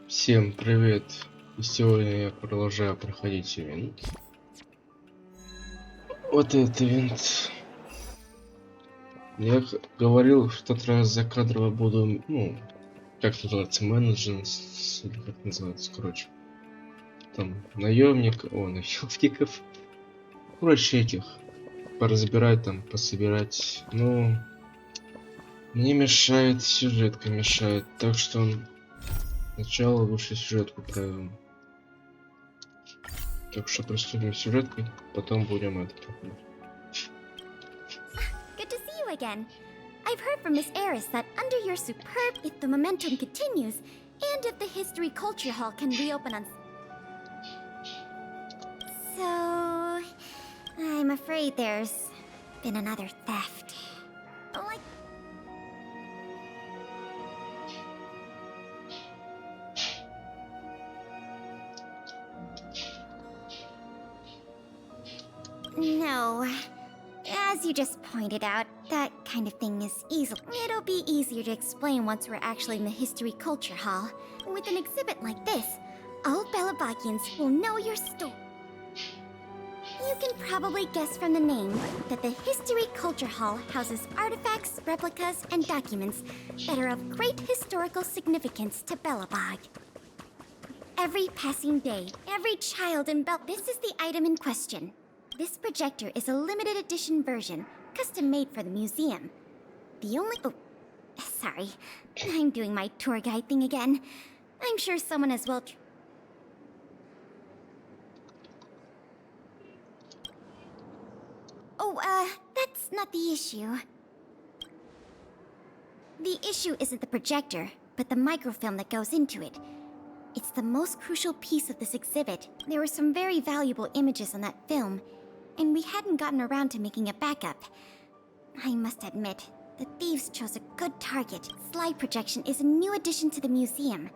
Всем привет! И сегодня я продолжаю проходить ивент. Вот этот ивент. Я говорил, что в тот раз закадрово буду, ну, как называется, менеджер, или как называется, короче. Там, наемников. Короче, этих. Поразбирать там, пособирать. Ну, мне мешает, сюжетка мешает. Так что сначала лучше сюжетку проверим. Так что приступим с сюжеткой, потом будем это проходить. Good to see you again. I've heard from Miss Eris that under your superb, if the momentum continues, and if the History Culture Hall can reopen on... So... I'm afraid there's been another theft. Like... No. As you just pointed out, that kind of thing is easy. It'll be easier to explain once we're actually in the History Culture Hall. With an exhibit like this, all Belabagians will know your story. You can probably guess from the name that the History Culture Hall houses artifacts, replicas, and documents that are of great historical significance to Belobog. Every passing day, every child in This is the item in question. This projector is a limited edition version, custom made for the museum. The only... Oh, sorry. I'm doing my tour guide thing again. I'm sure someone as well... Oh, that's not the issue. The issue isn't the projector, but the microfilm that goes into it. It's the most crucial piece of this exhibit. There were some very valuable images on that film, and we hadn't gotten around to making a backup. I must admit, the thieves chose a good target. Slide projection is a new addition to the museum.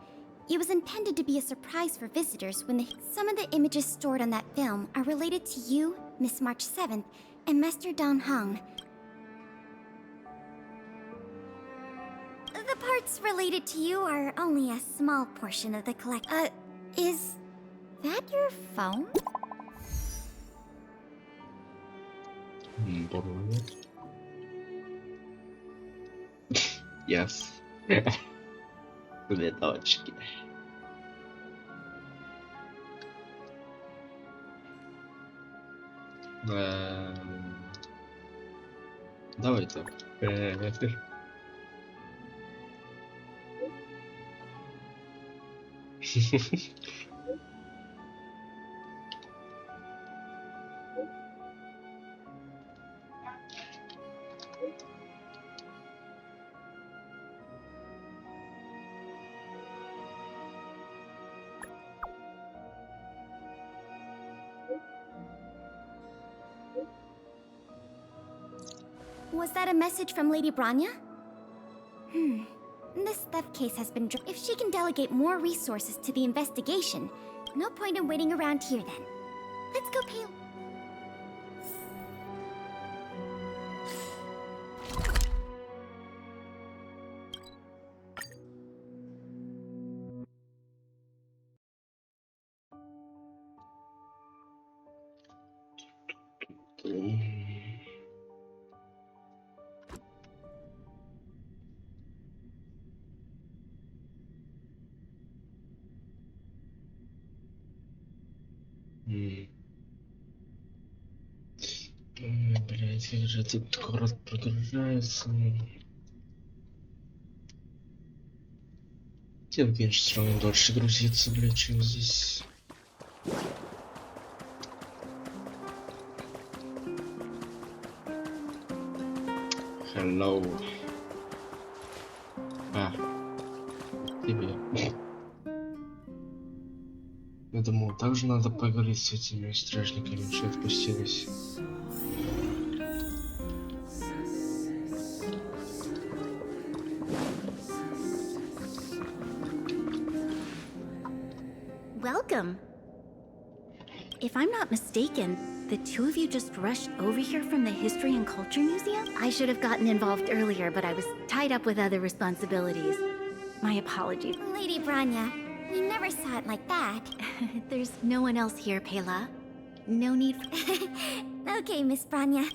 It was intended to be a surprise for visitors when some of the images stored on that film are related to you, Miss March 7th, and Master Don Hong. The parts related to you are only a small portion of the is that your phone? Yes. Две точки. Давайте. Was that a message from Lady Branya? This theft case has been If she can delegate more resources to the investigation, no point in waiting around here then. Let's go pay... Блять, как же этот город прогружается. Тем, конечно, все равно дольше грузится, блять, чем здесь. Hello. Тебе. Я думал, также надо поговорить с этими стражниками, что отпустились. Welcome. If I'm not mistaken, the two of you just rushed over here from the History and Culture Museum? I should have gotten involved earlier, but I was tied up with other responsibilities. My apologies. Lady Branya, We never saw it like that. There's no one else here, Pela. No need Okay, Miss Branya.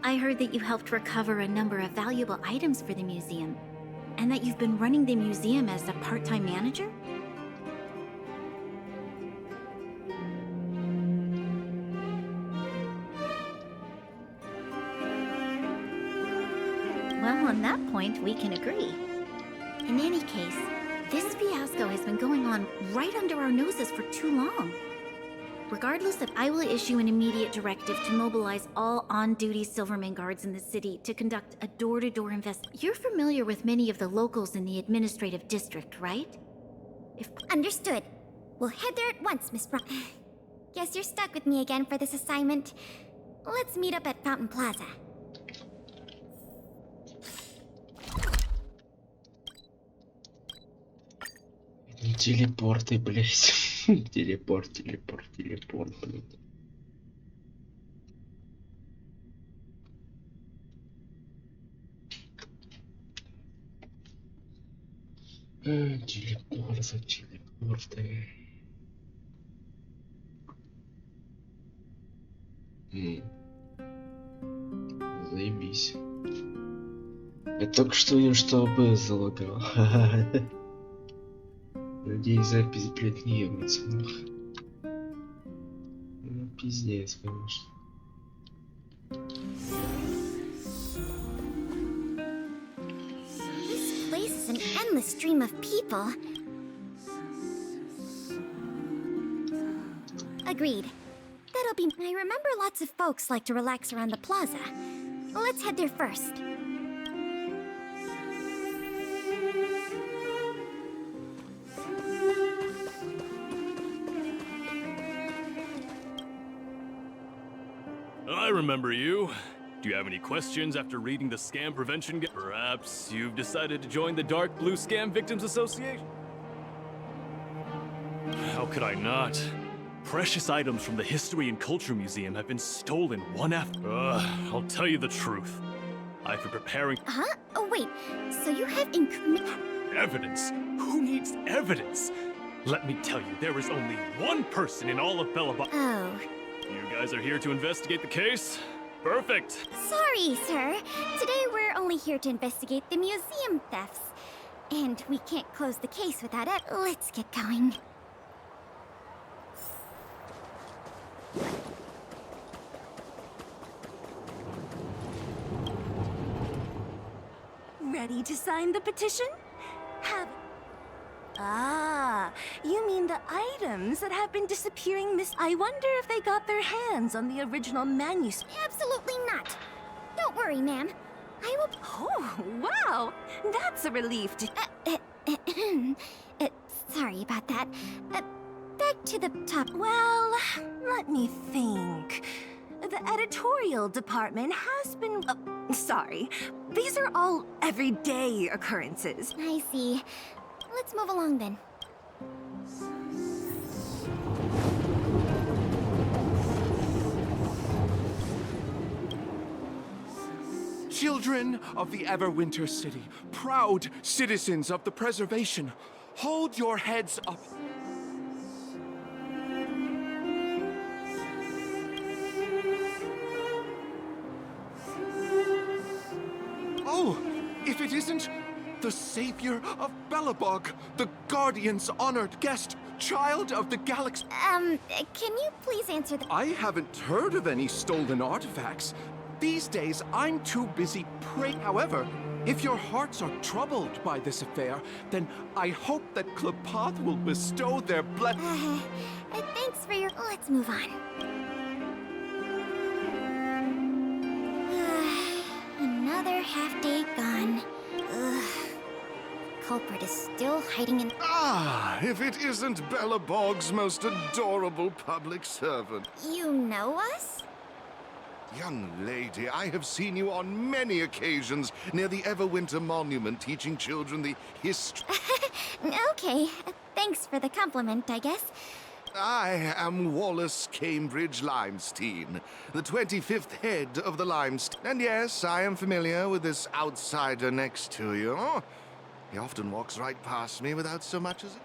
I heard that you helped recover a number of valuable items for the museum, and that you've been running the museum as a part-time manager? Well, on that point, we can agree. In any case, this fiasco has been going on right under our noses for too long. Regardless of, I will issue an immediate directive to mobilize all on-duty Silverman guards in the city to conduct a door-to-door investigation. You're familiar with many of the locals in the administrative district, right? Understood. We'll head there at once, Miss Branya. Guess you're stuck with me again for this assignment. Let's meet up at Fountain Plaza. Телепорты, блять. Телепорт, блядь. Телепорты. Заебись. Я только что видел, что ОБС залагал. Надеюсь, запись, блядь, не ебнется, нахуй. Ну, пиздец, конечно. This place is an endless stream of people. Agreed. That'll be... I remember lots of folks like to relax around the plaza. Let's head there first. I remember you. Do you have any questions after reading the Scam Prevention Guide? Perhaps you've decided to join the Dark Blue Scam Victims Association? How could I not? Precious items from the History and Culture Museum have been stolen one after... I'll tell you the truth. I've been preparing... Huh? Oh, wait. So you have Evidence? Who needs evidence? Let me tell you, there is only one person in all of Bellabog... Oh. You guys are here to investigate the case? Perfect. Sorry, sir. Today we're only here to investigate the museum thefts. And we can't close the case without it. Let's get going. Ready to sign the petition? Ah, you mean the items that have been disappearing, Miss... I wonder if they got their hands on the original manuscript. Absolutely not. Don't worry, ma'am. I will... Oh, wow! That's a relief to... Sorry about that. Back to the top. Well, let me think. The editorial department has been... sorry. These are all everyday occurrences. I see. Let's move along then. Children of the Everwinter City, proud citizens of the preservation, hold your heads up. Oh, if it isn't the savior of Bellabog, the Guardian's honored guest, child of the galaxy. Can you please answer the... I haven't heard of any stolen artifacts. These days, I'm too busy praying. However, if your hearts are troubled by this affair, then I hope that Klapoth will bestow their blessing. Thanks for your... Let's move on. Another half-day gone. Ugh. Culprit is still hiding in... Ah, if it isn't Bellabog's most adorable public servant. You know us? Young lady, I have seen you on many occasions near the Everwinter Monument teaching children the history. Okay, thanks for the compliment, I guess. I am Wallace Cambridge Limestein, the 25th head of the Limestein. And yes, I am familiar with this outsider next to you. He often walks right past me without so much as...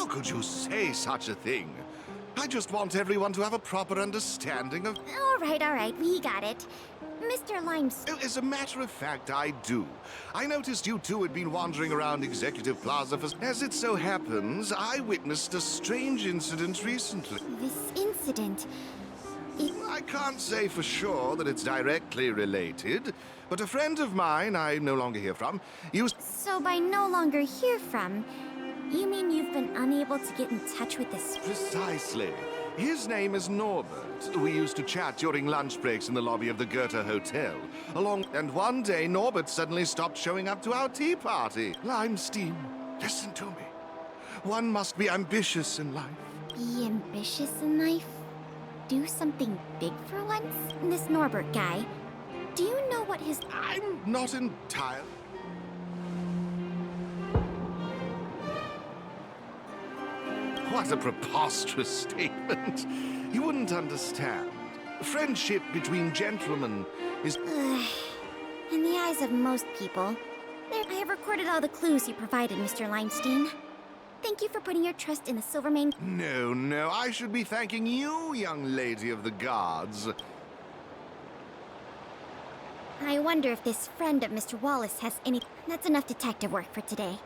could you say such a thing? I just want everyone to have a proper understanding of... All right, we got it. Mr. Limes. As a matter of fact, I do. I noticed you two had been wandering around Executive Plaza for... As it so happens, I witnessed a strange incident recently. This incident... I can't say for sure that it's directly related, but a friend of mine I no longer hear from used... So by no longer hear from, you mean you've been unable to get in touch with this... Precisely. His name is Norbert. We used to chat during lunch breaks in the lobby of the Goethe Hotel. And one day, Norbert suddenly stopped showing up to our tea party. Limestein, listen to me. One must be ambitious in life. Be ambitious in life? Do something big for once? This Norbert guy, do you know what his... I'm not entirely... What a preposterous statement. You wouldn't understand. Friendship between gentlemen is... In the eyes of most people, I have recorded all the clues you provided, Mr. Limestein. Thank you for putting your trust in the Silvermane... No, I should be thanking you, young lady of the gods. I wonder if this friend of Mr. Wallace has any... That's enough detective work for today.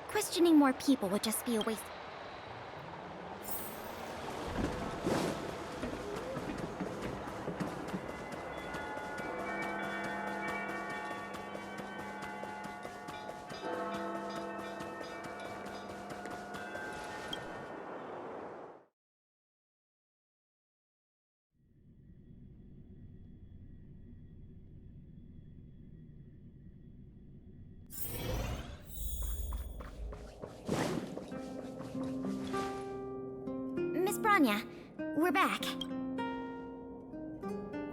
Questioning more people would just be a waste... Miss Branya, we're back.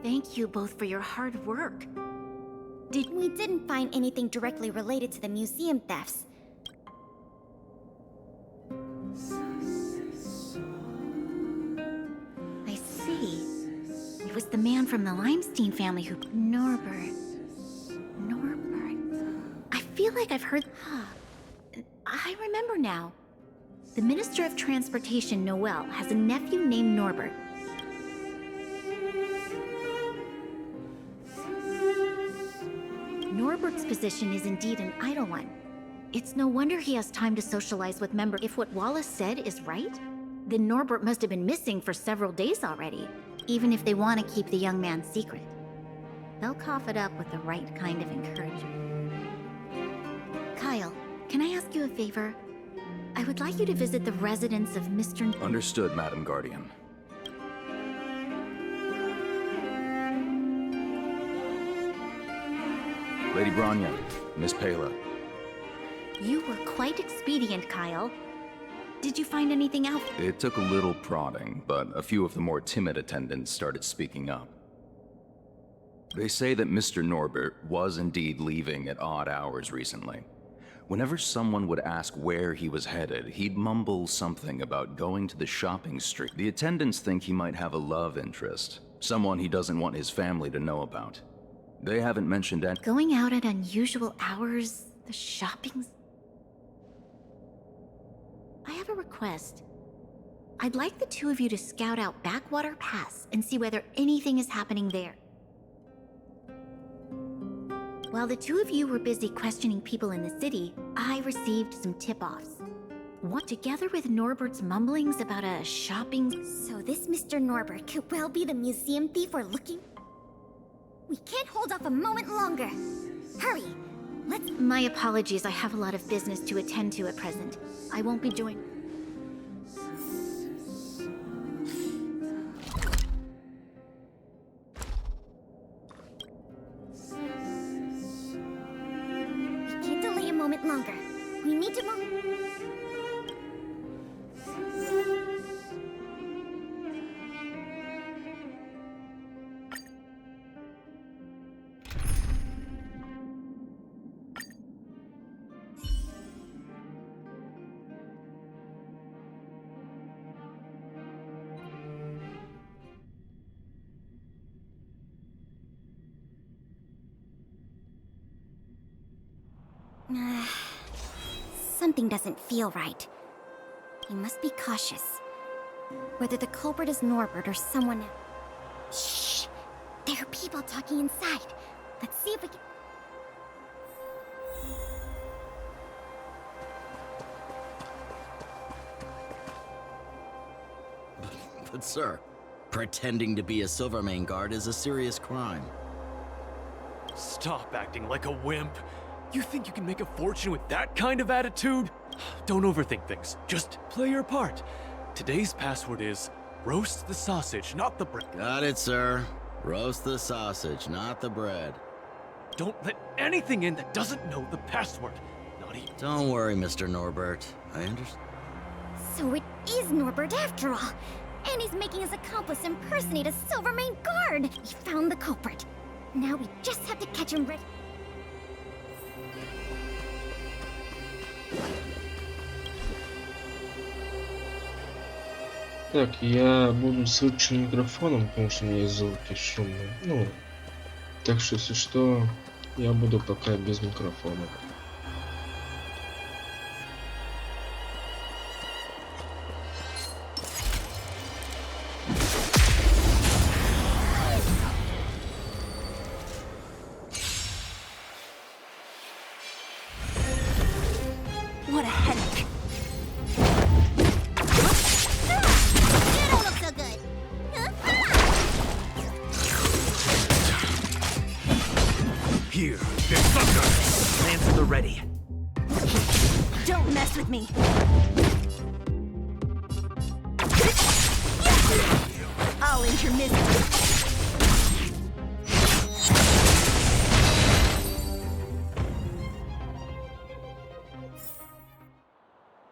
Thank you both for your hard work. We didn't find anything directly related to the museum thefts. I see. It was the man from the Limestein family who... Norbert. I feel like I've heard... I remember now. The Minister of Transportation, Noel, has a nephew named Norbert. Norbert's position is indeed an idle one. It's no wonder he has time to socialize with members. If what Wallace said is right, then Norbert must have been missing for several days already, even if they want to keep the young man secret. They'll cough it up with the right kind of encouragement. Kyle, can I ask you a favor? I would like you to visit the residence of Mr. Understood, Madam Guardian. Lady Branya, Miss Pela. You were quite expedient, Kyle. Did you find anything out? It took a little prodding, but a few of the more timid attendants started speaking up. They say that Mr. Norbert was indeed leaving at odd hours recently. Whenever someone would ask where he was headed, he'd mumble something about going to the shopping street. The attendants think he might have a love interest, someone he doesn't want his family to know about. They haven't mentioned any— Going out at unusual hours, the shopping... I have a request. I'd like the two of you to scout out Backwater Pass and see whether anything is happening there. While the two of you were busy questioning people in the city, I received some tip-offs. What, together with Norbert's mumblings about a shopping... So this Mr. Norbert could well be the museum thief we're looking... We can't hold off a moment longer. Hurry, let's... My apologies, I have a lot of business to attend to at present. I won't be joining... We can't delay a moment longer. We need to move... Something doesn't feel right. We must be cautious. Whether the culprit is Norbert or someone else. Shh! There are people talking inside. Let's see if we can... But sir, pretending to be a Silvermane guard is a serious crime. Stop acting like a wimp. You think you can make a fortune with that kind of attitude? Don't overthink things. Just play your part. Today's password is roast the sausage, not the bread. Got it, sir. Roast the sausage, not the bread. Don't let anything in that doesn't know the password. Not even... Don't worry, Mr. Norbert. I understand. So it is Norbert after all. And he's making his accomplice impersonate a Silvermane guard. We found the culprit. Now we just have to catch him ready. Так, я буду с выключенным микрофоном, потому что у меня есть звуки шумные. Ну, так что, если что, я буду пока без микрофона. What a headache. You don't look so good. Here, there's thunder! Lance at the ready. Don't mess with me. I'll end your misery.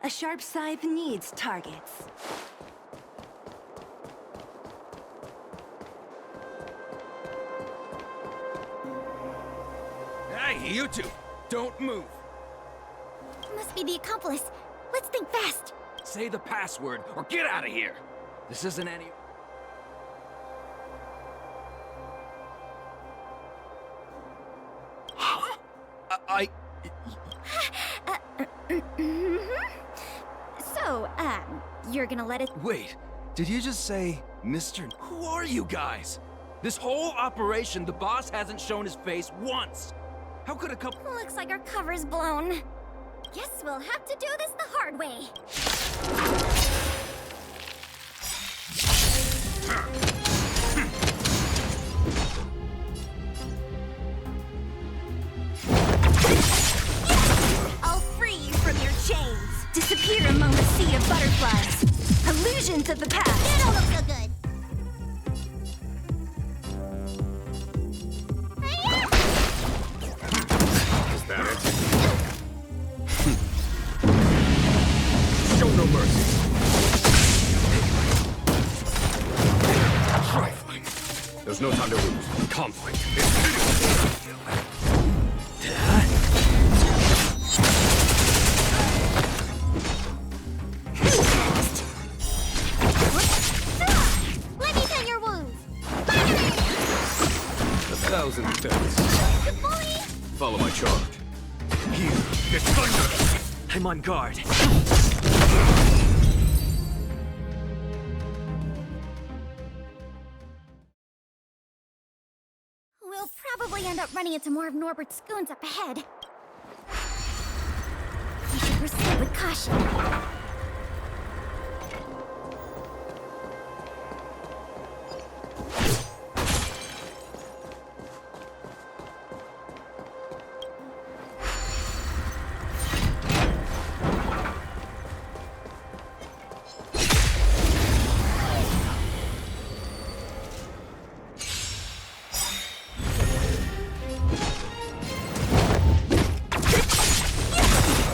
A sharp scythe needs targets. Hey, you two! Don't move! Must be the accomplice. Let's think fast. Say the password or get out of here! This isn't any... Huh? So, you're gonna let it... Wait, did you just say Mr. Who are you guys? This whole operation, the boss hasn't shown his face once! How could a couple... Looks like our cover's blown. Guess we'll have to do this the hard way. I'll free you from your chains. Disappear among the sea of butterflies. Illusions of the past. You don't look so good. Is that it? Show no mercy! Trifling. There's no time to lose. Conflict is... Let me tend your wounds. 1,000 deaths. Good boy. Follow my charge. Here, there's thunder! I'm on guard. We'll probably end up running into more of Norbert's goons up ahead. We should proceed with caution.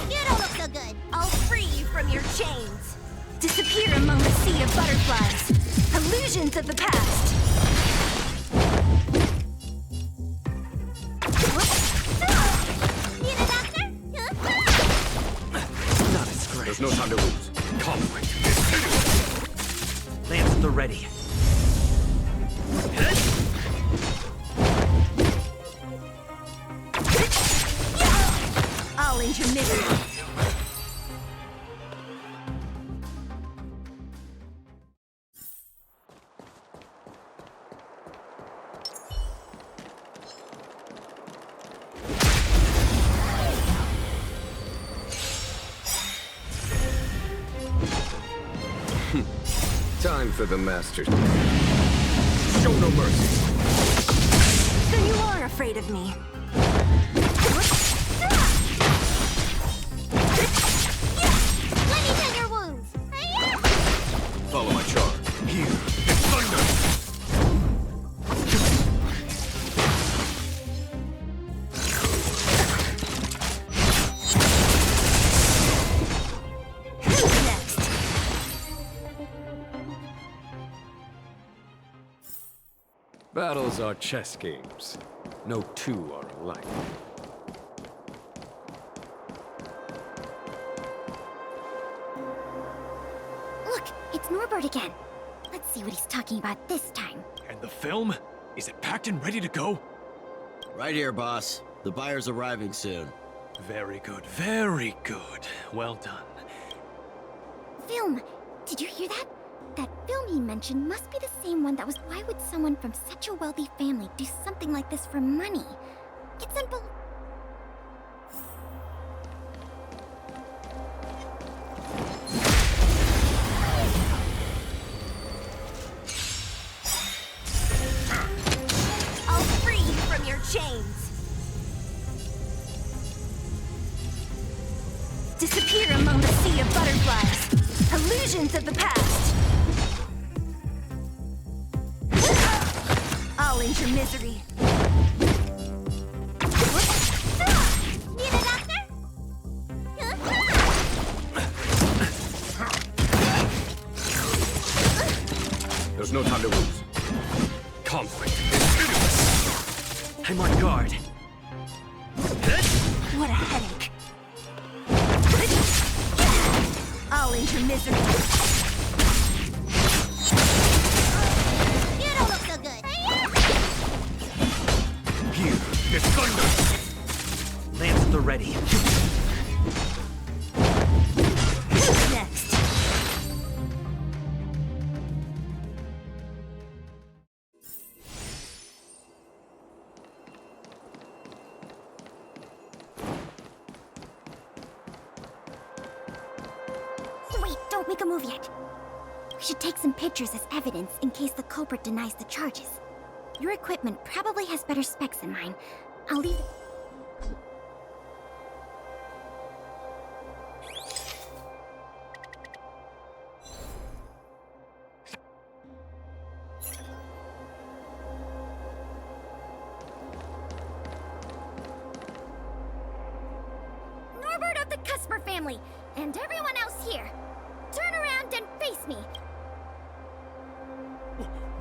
You don't look so good. I'll free you from your chains. Disappear among the sea of butterflies. Illusions of the past. Need a doctor? Not a scratch. There's no time to lose. Conflict is... Lance at the ready. I'll end your misery. Time for the masters. Show no mercy. So you are afraid of me. Let me tend your wounds. Follow my charge. Here, it's thunder. Who's next? Battles are chess games. No two are alike. Look, it's Norbert again. Let's see what he's talking about this time. And the film? Is it packed and ready to go? Right here, boss. The buyer's arriving soon. Very good, very good. Well done. Film! Did you hear that? That film he mentioned must be the same one that was why would someone from such a wealthy family do something like this for money? It's simple. I'll free you from your chains. Disappear among the sea of butterflies. Illusions of the past. I'll end your misery. Need a doctor? There's no time to lose. Conflict is pitiless. I'm on guard. What a headache. I'll end your misery. You don't look so good. Here, it's thunder. Lance at the ready. Who's next? Wait, don't make a move yet. We should take some pictures as evidence in case the culprit denies the charges. Your equipment probably has better specs than mine. I'll leave... Norbert of the Cusper family, and everyone else here. Turn around and face me.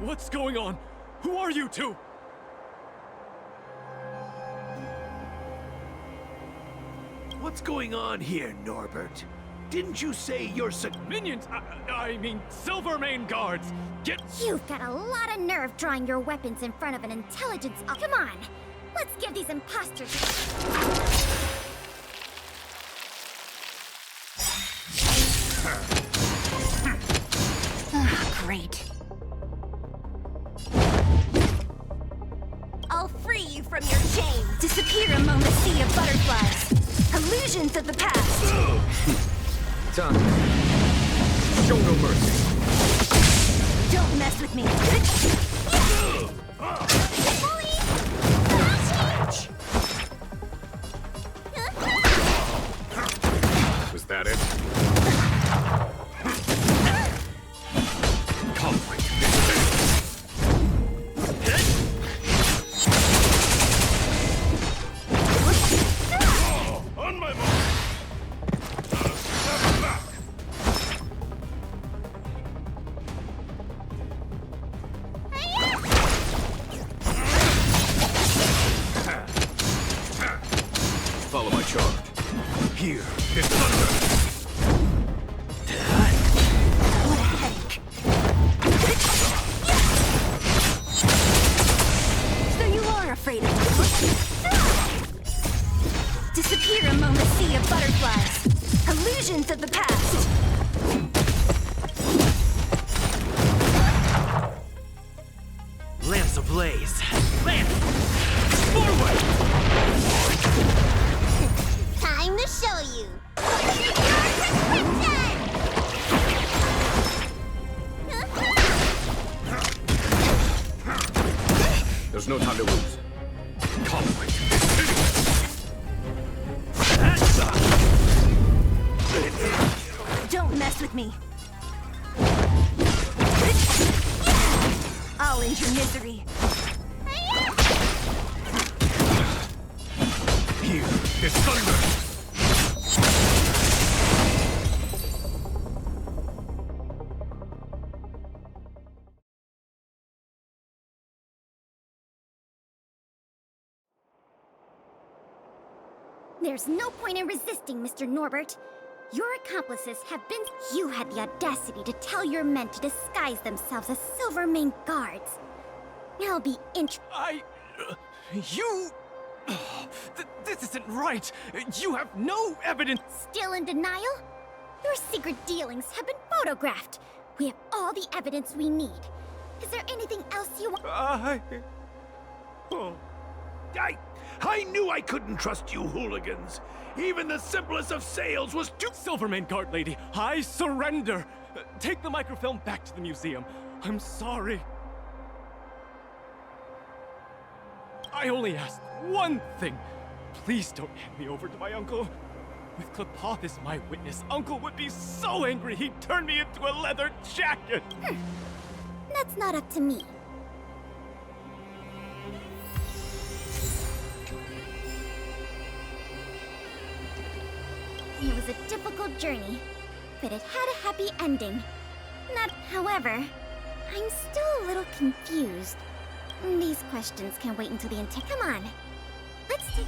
What's going on? Who are you two? What's going on here, Norbert? Didn't you say you're Minions! I mean, Silvermane guards! Get... You've got a lot of nerve drawing your weapons in front of an intelligence... Come on! Let's give these imposters... Great. I'll free you from your chains. Disappear among the sea of butterflies. Illusions of the past. Time. Show no mercy. Don't mess with me. Was that it? Conflict. On my mark. Follow my charge. Here, it's thunder. What a headache. So you are afraid of me. Disappear among the sea of butterflies. Illusions of the past. Lamps ablaze? Lance! Forward! Time to show you. There's no time to lose. Conflict. Don't mess with me. I'll end your misery. Here is thunder. There's no point in resisting, Mr. Norbert. Your accomplices have been... You had the audacity to tell your men to disguise themselves as Silvermane guards. I'll be You... this isn't right! You have no evidence! Still in denial? Your secret dealings have been photographed. We have all the evidence we need. Is there anything else you want? I knew I couldn't trust you hooligans. Even the simplest of sales was too... Silvermane guard lady, I surrender! Take the microfilm back to the museum. I'm sorry. I only asked one thing. Please don't hand me over to my uncle. With Klepoth as my witness, Uncle would be so angry he'd turn me into a leather jacket. That's not up to me. It was a difficult journey, but it had a happy ending. However, I'm still a little confused. These questions can wait until the intake. Come on, let's take...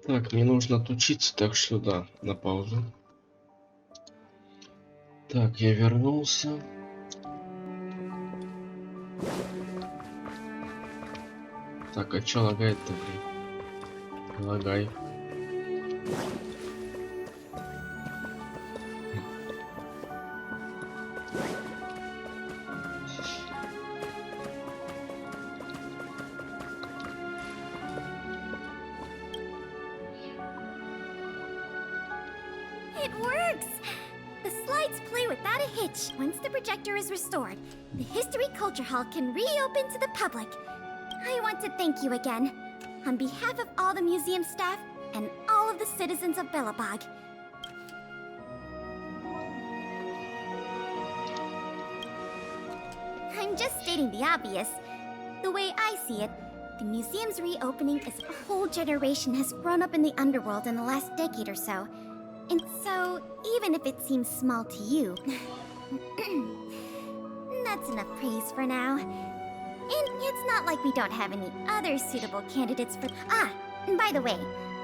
Так, мне нужно отучиться, так что да, на паузу. Так, я вернулся. Так, а чё лагает-то, блин? Лагай. It works! The slides play without a hitch. Once the projector is restored, the History Culture Hall can reopen to the public. I want to thank you again, on behalf of all the museum staff and all of the citizens of Belobog. I'm just stating the obvious. The way I see it, the museum's reopening is a whole generation has grown up in the underworld in the last decade or so. And so, even if it seems small to you, that's enough praise for now. And it's not like we don't have any other suitable candidates for... Ah, and by the way,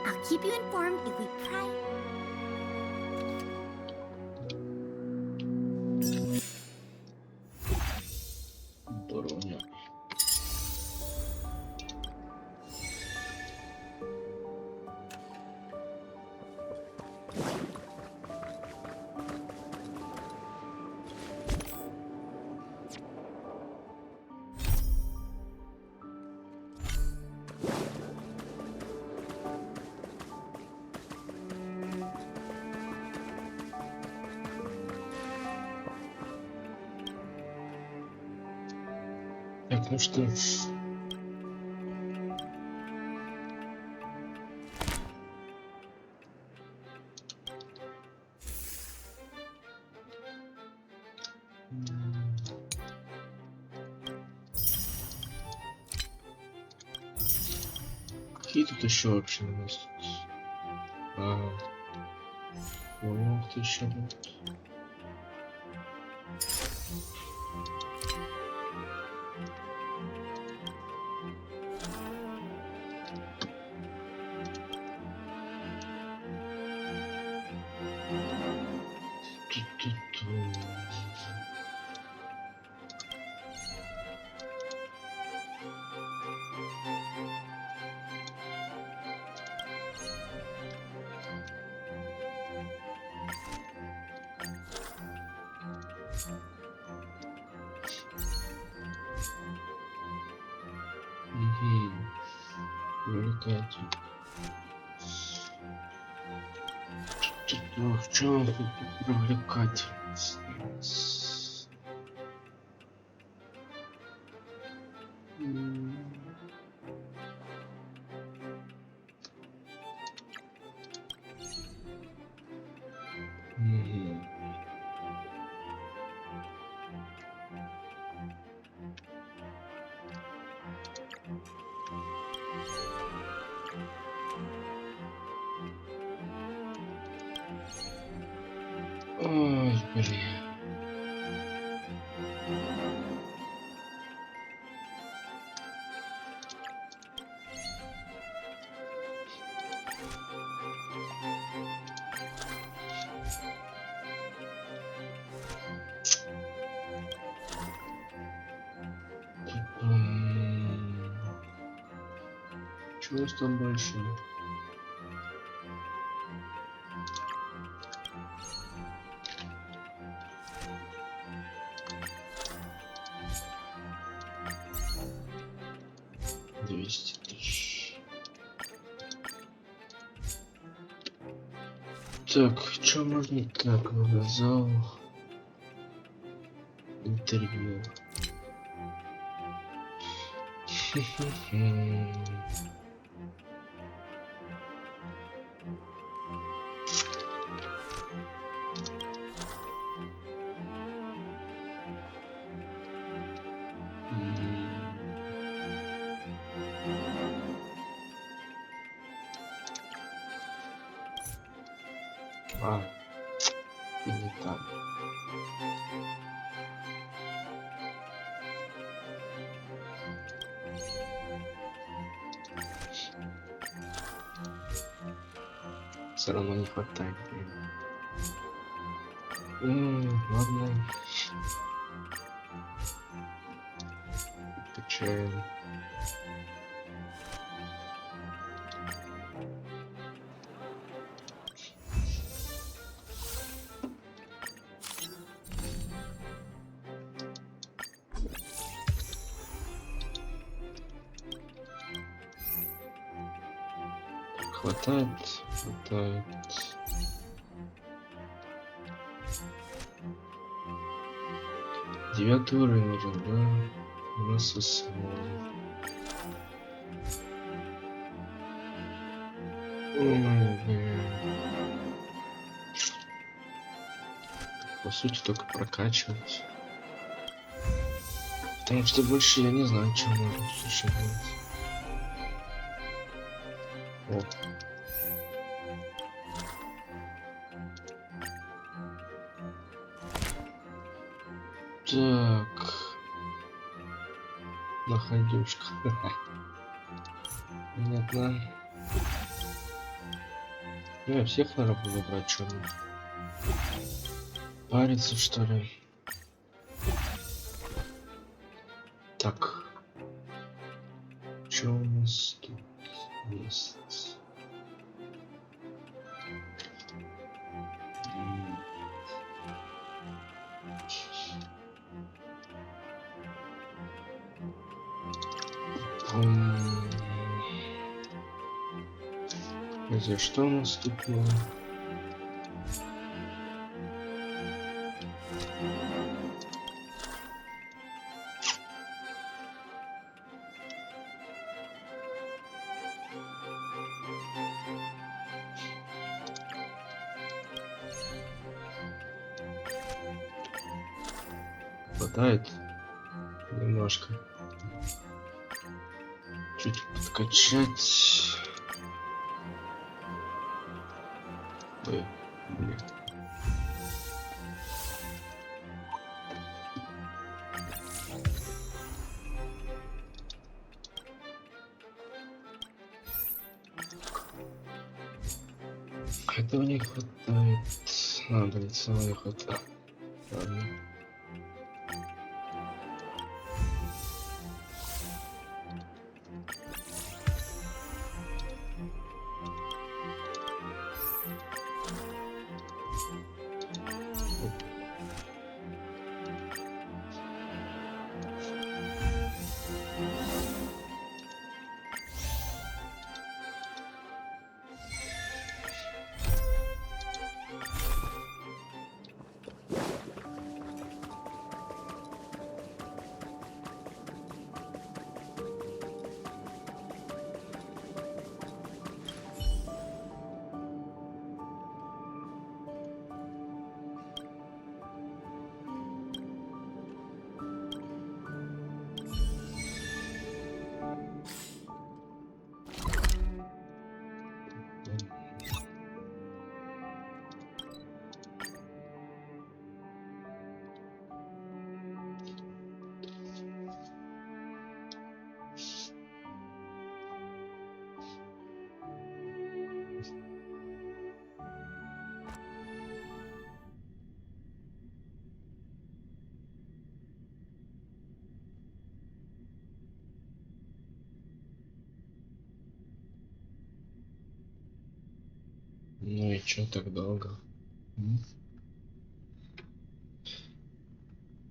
I'll keep you informed if we try... Здорово. Так, ну что ж. Какие тут еще вообще у нас тут? Вот еще вот. привлекать. В чем тут привлекать? Ой, блин. Чего у нас там больше? Так, что можно так навязал? Интервью. И не так. Все равно не хватает времени. Ладно. Качаем. Хватает. 9 уровень нужен, да? У нас основа. По сути, только прокачивать. Потому что больше я не знаю, что можно еще делать. О. Так. Находюшка. Понятно. Я всех, наверное, буду брать, что ли? Париться, что ли? Так. Что у нас тут есть? Где что у нас тут было? Хватает немножко. Чуть подкачать. Ой, блин. Этого не хватает. Блин, самого не хватает. Ладно. Ну и чё так долго? М?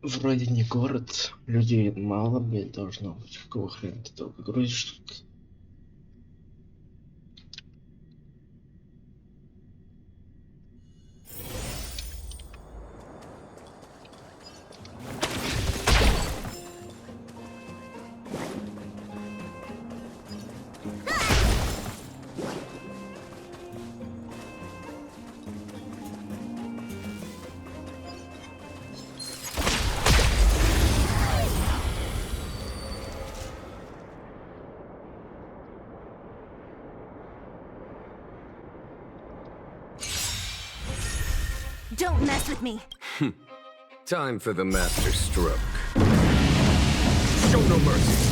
Вроде не город, людей мало, блин, должно быть. Какого хрена ты долго грузишь тут? Don't mess with me. Time for the master stroke. Show no mercy.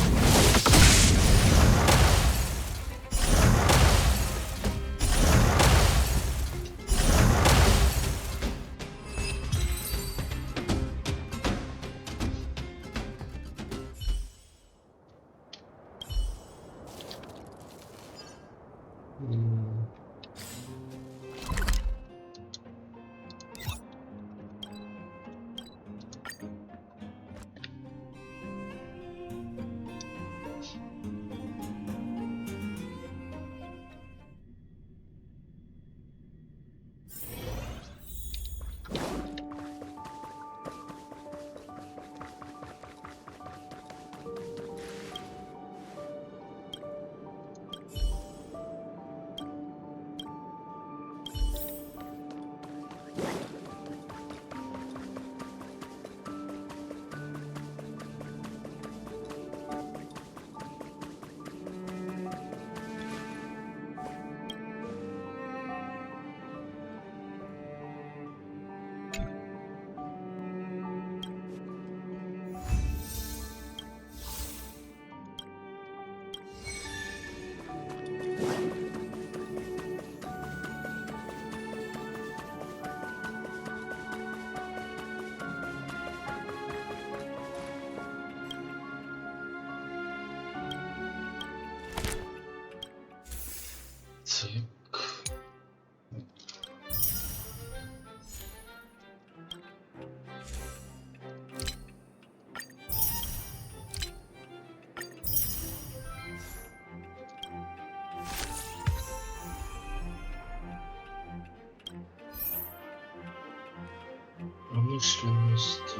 Промышленность.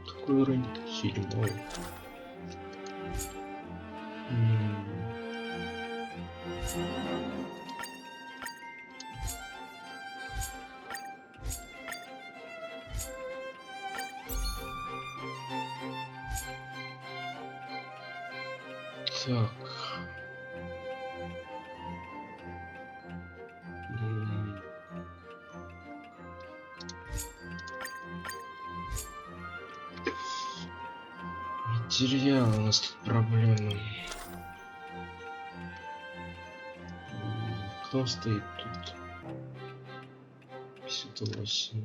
Какой уровень? 7. Так. Материал, у нас тут проблема. Кто стоит тут? 58.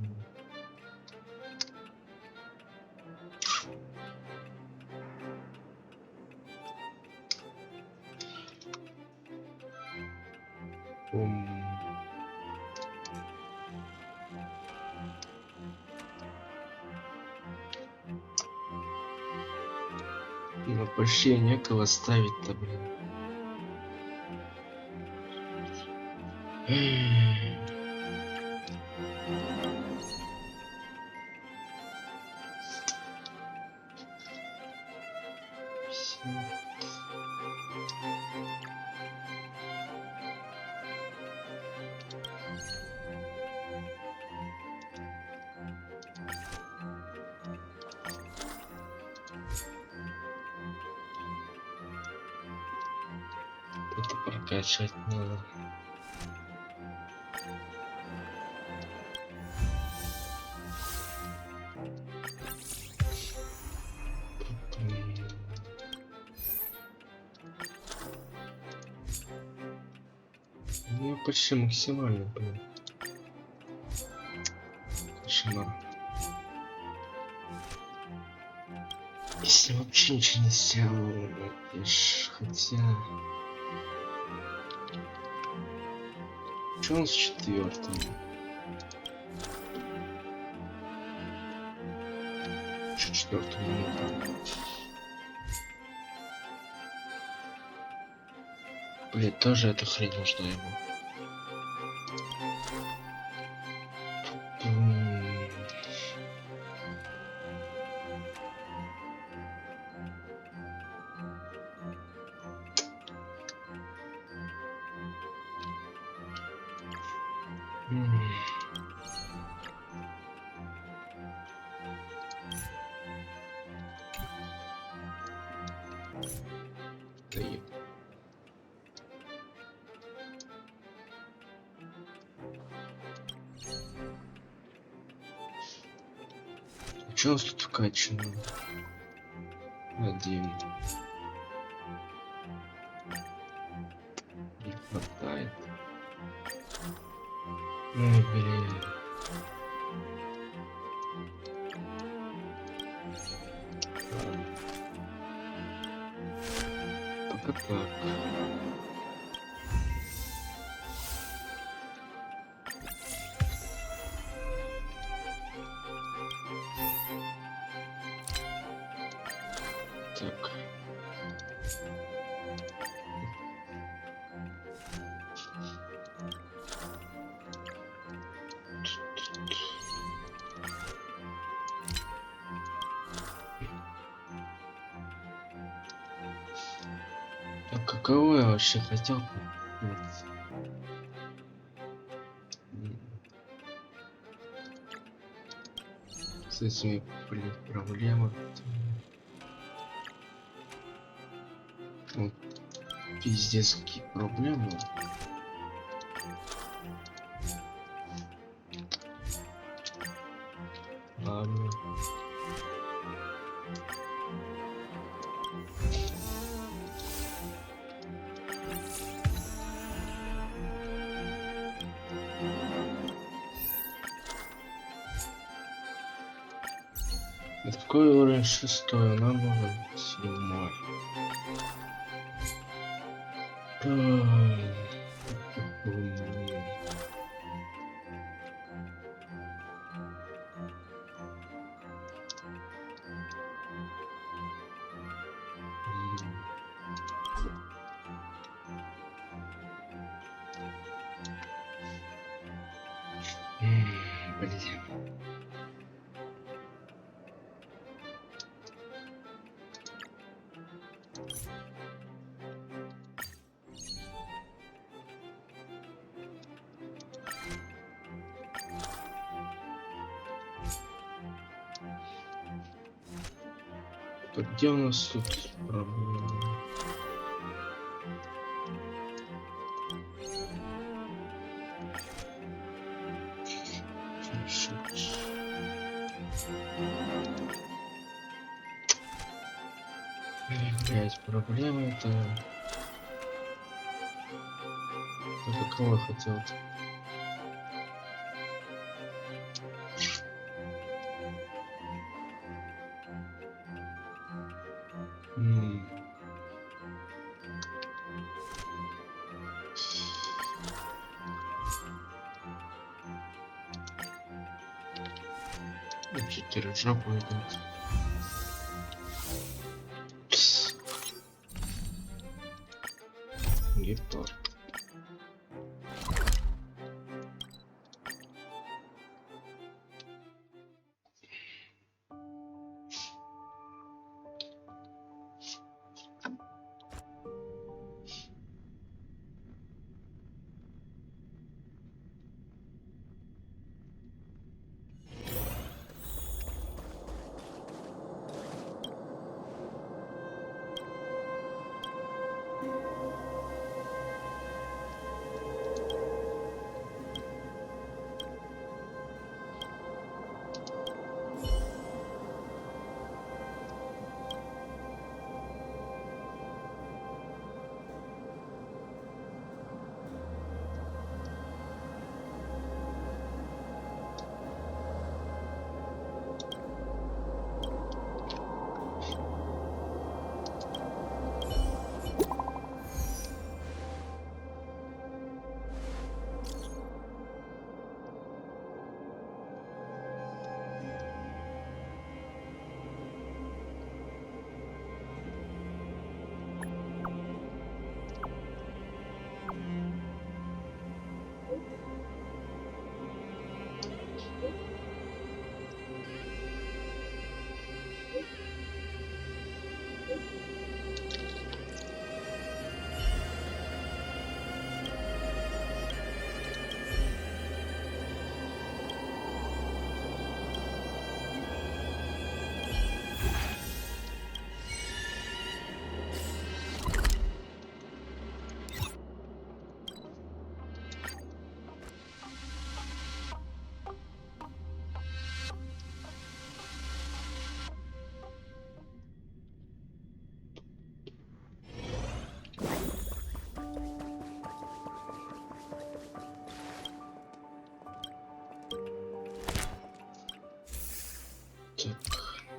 Ну, почти некого ставить-то, блин. Это прокачать надо. Ну, почти максимально, блин. Кошмар. Если вообще ничего не сделал, хотя... Что он с четвертым? Четвертому минуту. Блин, тоже эта хрень нужна ему. Что у нас тут вкачано? Один. Не хватает. Ой, блин. Ладно. Пока так. Так. А каково я вообще хотел? Вот. С этими, блин, проблемами. Вот. Пиздец, какие проблемы. Ладно. Какой уровень 6? Нам нужен 7. Блин. Так, где у нас тут проблема? Блять, проблема это... Только кого я хотел? Четыре жопу идут. Гектор.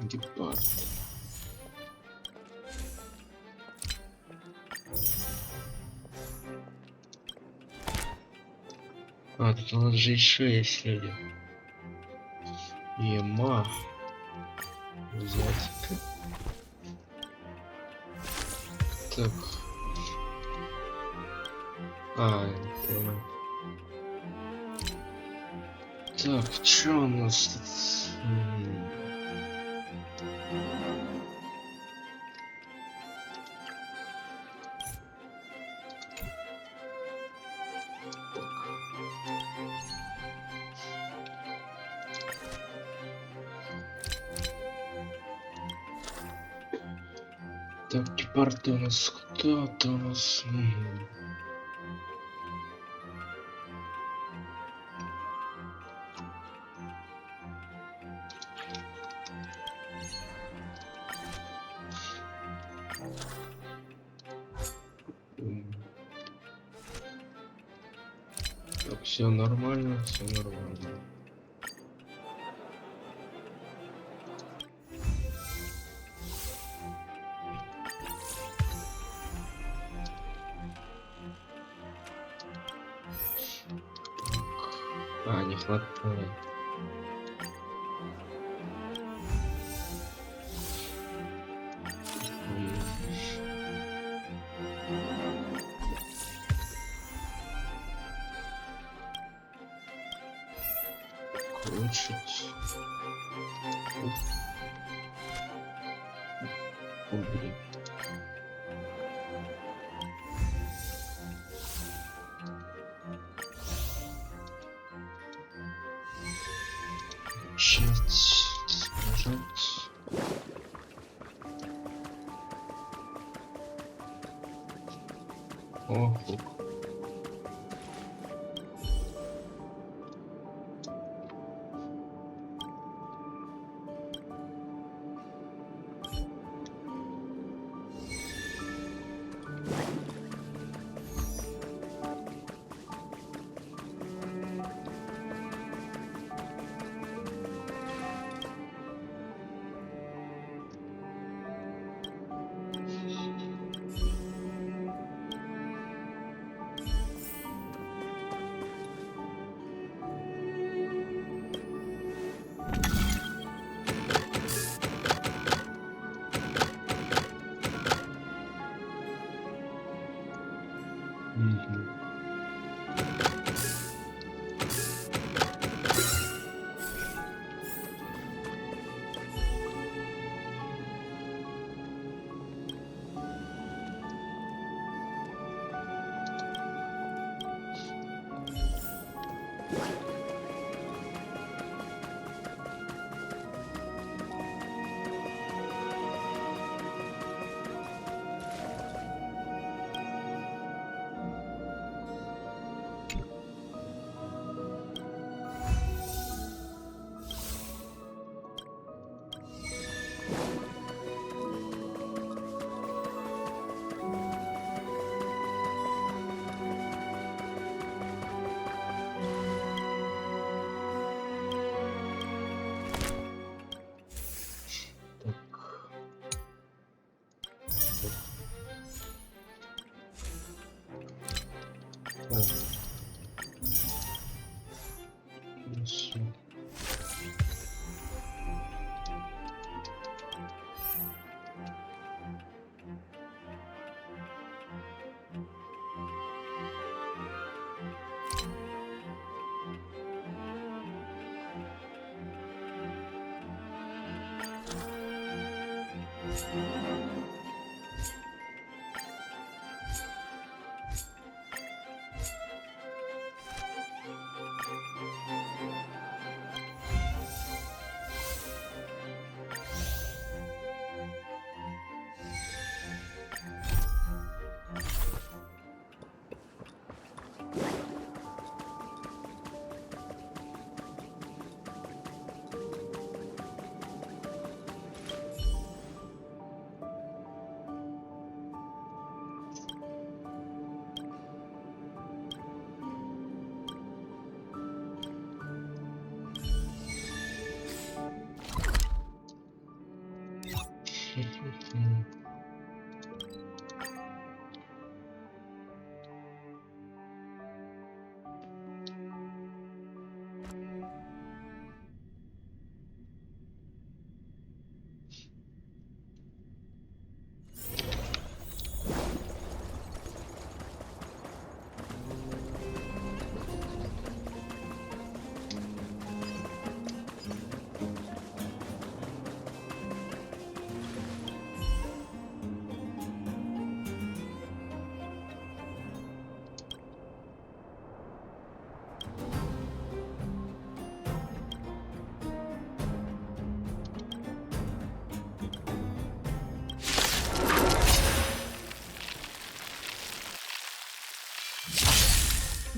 Гепард. А, тут у нас же еще есть люди. Ема. Взять. Так. А, я понял. Так, что у нас тут? Так, гепард у нас кто-то у нас. Так, все нормально, все нормально. А, не хватает. Улучшить. О, блин. Начать. Нажать. О, хук.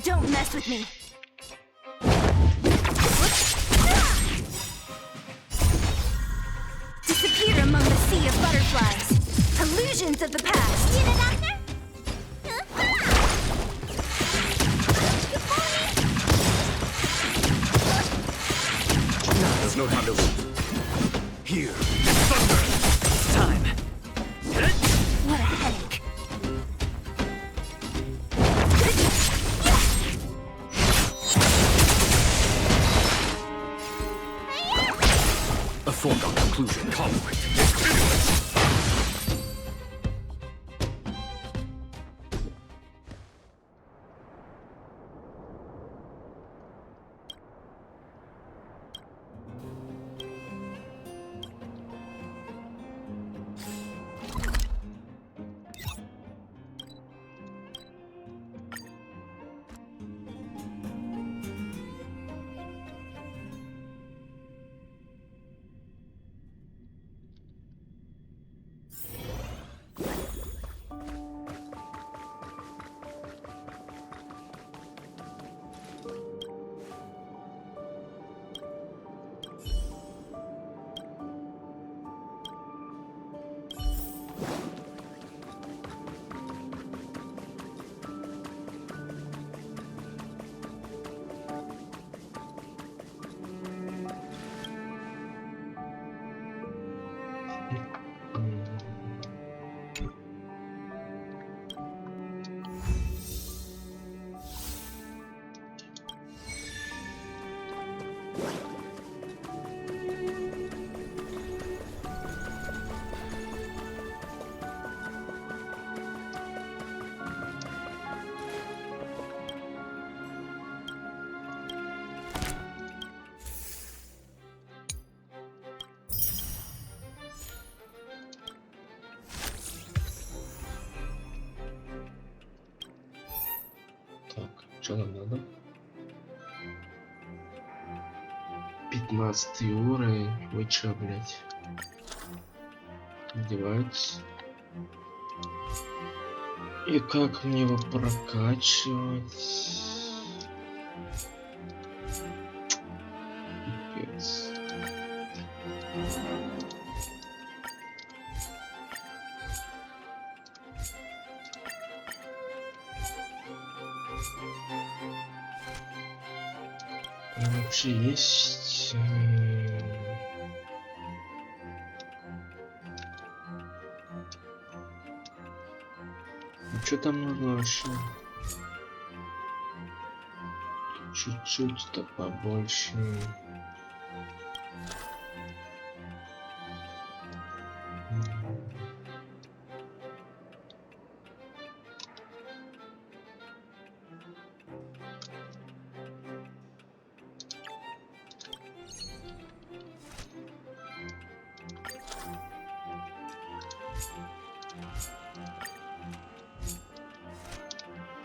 Don't mess with me. Disappear among the sea of butterflies. Illusions of the past. You the doctor? There's no time to lose. Here, thunder! It's time. What a headache. A foregone conclusion. Conflict. Что нам надо? 15 уровень. Вы чё, блядь? Одеваются. И как мне его прокачивать? Пипец. Вообще есть... Что там нужно вообще? Чуть-чуть-то побольше.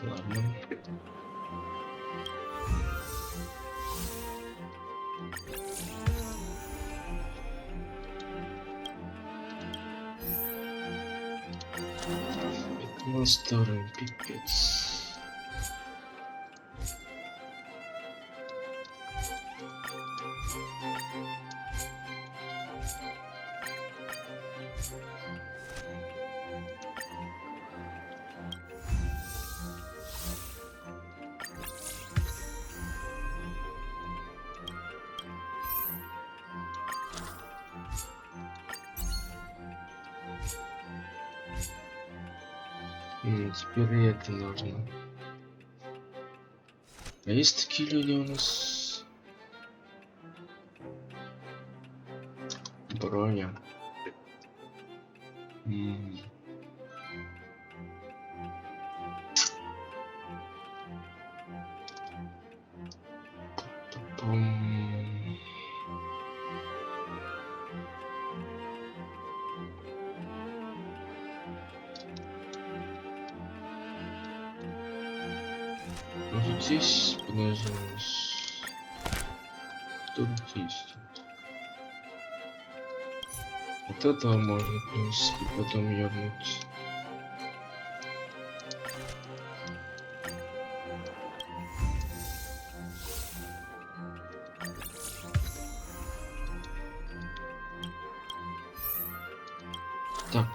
Ладно. Это старый пипец. Теперь и это нужно. А есть такие люди у нас? Броня. Вот здесь подождешь. Тут есть. Вот этого можно, в принципе, потом ёбнуть. Так,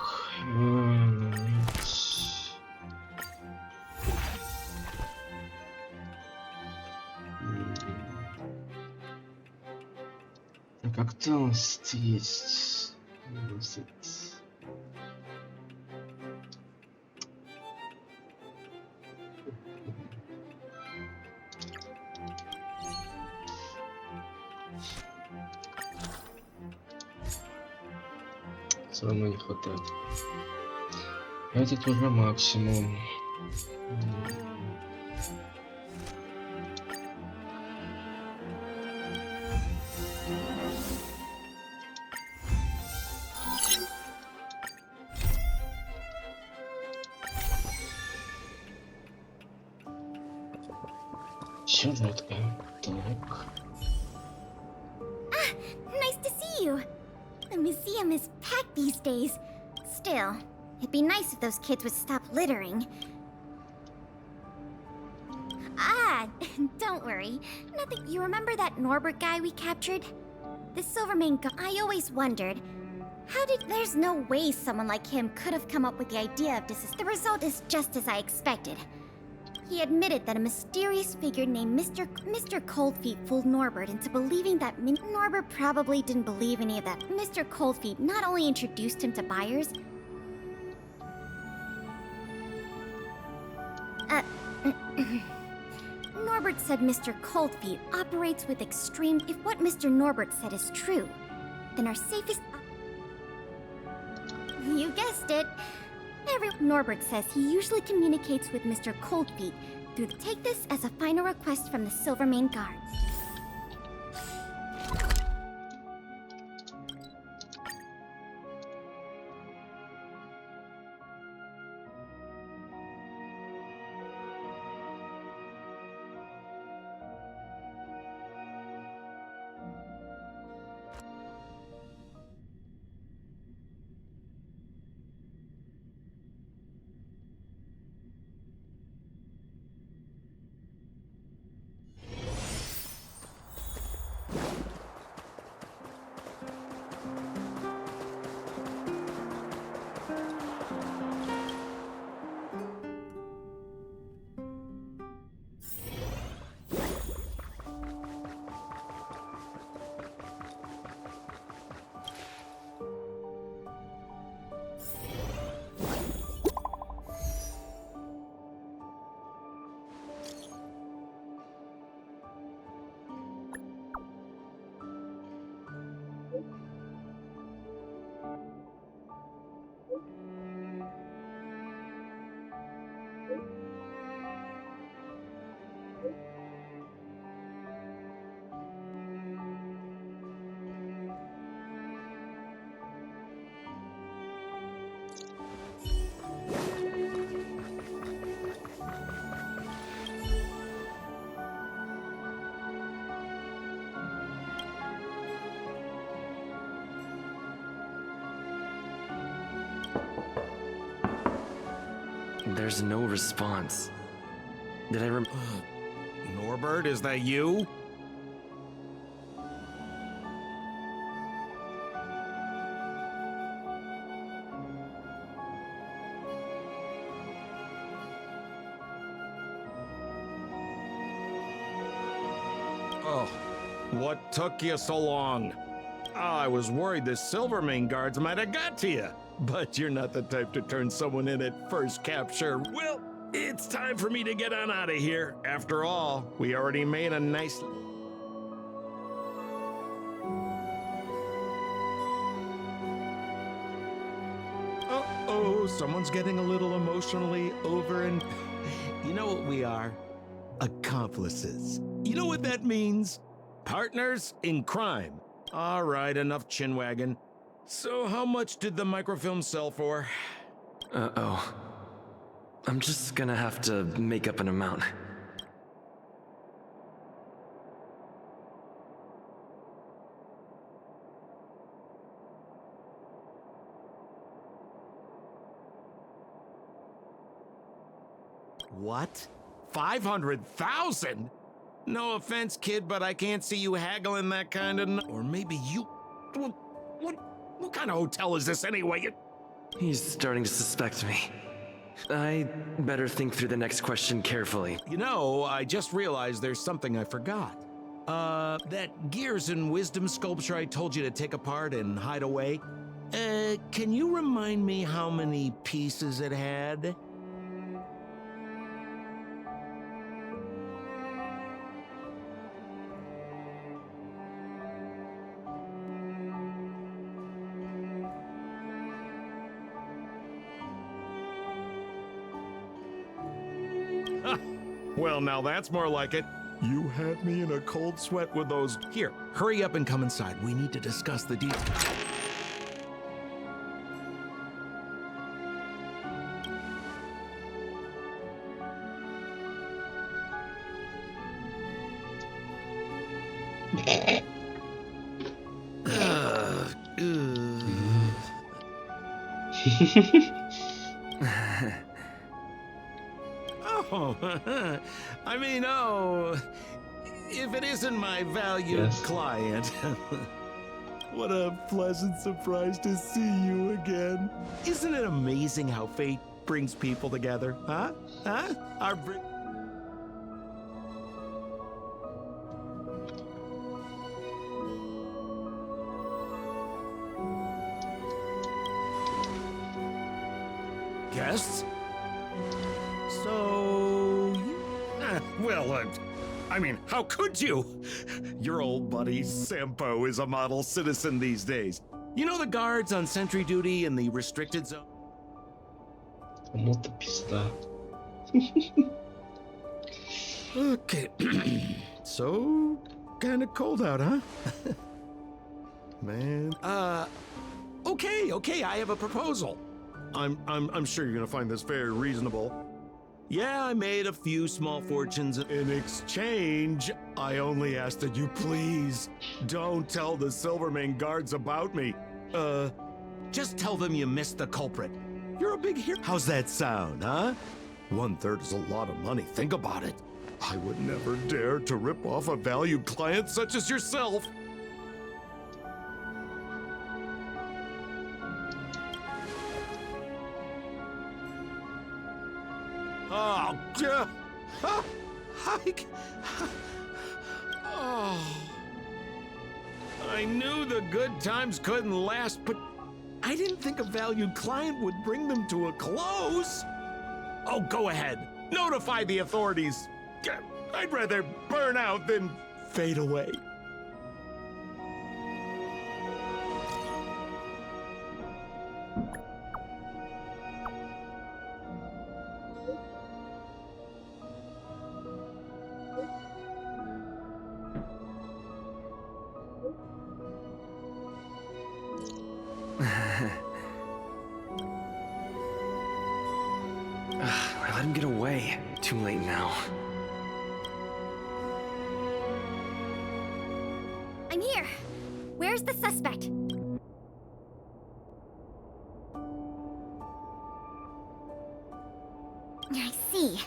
как-то у нас есть. Все равно не хватает. Этот уже максимум. Сюжетка. Так. Nice to see you. The museum is packed these days. Still, it'd be nice if those kids would stop littering. Ah, don't worry. Nothing. You remember that Norbert guy we captured? The Silvermane guy. I always wondered, there's no way someone like him could have come up with the idea of this. The result is just as I expected. He admitted that a mysterious figure named Mr. Coldfeet fooled Norbert into believing that Norbert probably didn't believe any of that. Mr. Coldfeet not only introduced him to buyers, Norbert said Mr. Coldfeet operates with extreme. If what Mr. Norbert said is true, then our safest. You guessed it. Norbert says he usually communicates with Mr. Coldfeet through. Take this as a final request from the Silvermane Guards. There's no response. Did I Norbert, is that you? Oh, what took you so long? I was worried the Silvermane guards might have got to you. But you're not the type to turn someone in at first capture. Well, it's time for me to get on out of here. After all, we already made a nice... Uh-oh, someone's getting a little emotionally over and... You know what we are? Accomplices. You know what that means? Partners in crime. All right, enough chinwagging. So how much did the microfilm sell for? Uh-oh. I'm just gonna have to make up an amount. What? 500,000? No offense, kid, but I can't see you haggling that kind of... Or maybe you... What kind of hotel is this anyway? He's starting to suspect me. I better think through the next question carefully. You know, I just realized there's something I forgot. That Gears and Wisdom sculpture I told you to take apart and hide away. Can you remind me how many pieces it had? Well, now that's more like it. You had me in a cold sweat with those... Here, hurry up and come inside. We need to discuss the details. I mean, if it isn't my valued client. What a pleasant surprise to see you again. Isn't it amazing how fate brings people together, huh? Our guests? So, well, I mean, how could you? Your old buddy Sampo is a model citizen these days. You know the guards on sentry duty in the restricted zone? Кому-то пизда. Okay. So, kind of cold out, huh? Man. Okay, I have a proposal. I'm sure you're gonna find this very reasonable. Yeah, I made a few small fortunes. In exchange, I only ask that you please don't tell the Silvermane guards about me. Just tell them you missed the culprit. You're a big hero. How's that sound, huh? 1/3 is a lot of money. Think about it. I would never dare to rip off a valued client such as yourself. I knew the good times couldn't last, but I didn't think a valued client would bring them to a close. Oh, go ahead. Notify the authorities. I'd rather burn out than fade away. Let him get away. Too late now. I'm here. Where's the suspect? I see.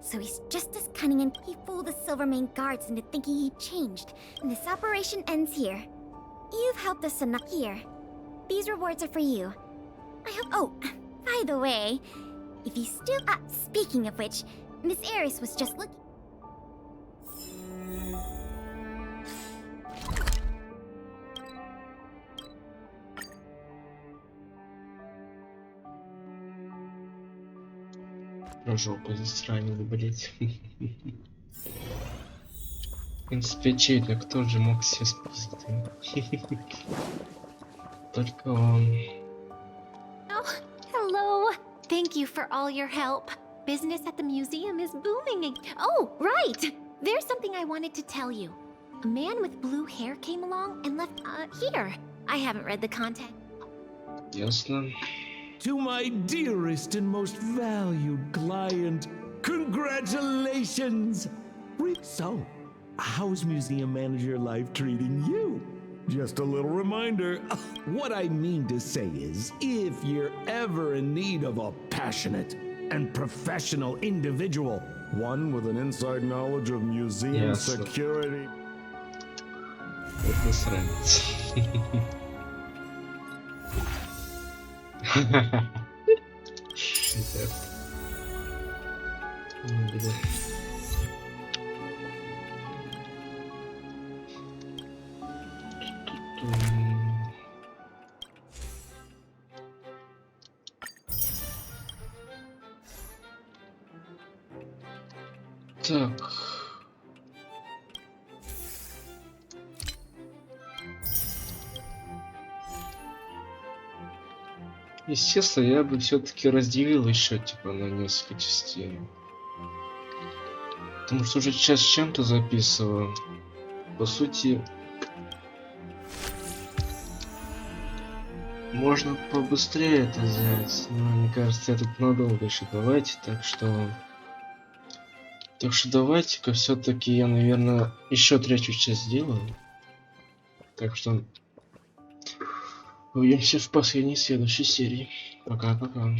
So he's just as cunning and he fooled the Silvermane guards into thinking he changed. And this operation ends here. You've helped us enough here. These rewards are for you. I hope— oh, by the way, if you still— speaking of which, Miss Eris was just looking— Про жопу засранил, блять. В принципе, чей-то кто же мог себе спасти? Только он. Oh, hello. Thank you for all your help. Business at the museum is booming. Oh, right. There's something I wanted to tell you. A man with blue hair came along and left, here. I haven't read the content. Ясно. To my dearest and most valued client, congratulations! So, how's museum manager life treating you? Just a little reminder, what I mean to say is, if you're ever in need of a passionate and professional individual, one with an inside knowledge of museum security... Это сранец. Так. Естественно, я бы все-таки разделил еще типа на несколько частей. Потому что уже час с чем-то записываю. По сути, можно побыстрее это сделать. Но мне кажется, я тут надолго еще. Давайте, так что давайте-ка все-таки я, наверное, еще третью часть сделаю. Так что увидимся в последней следующей серии. Пока-пока.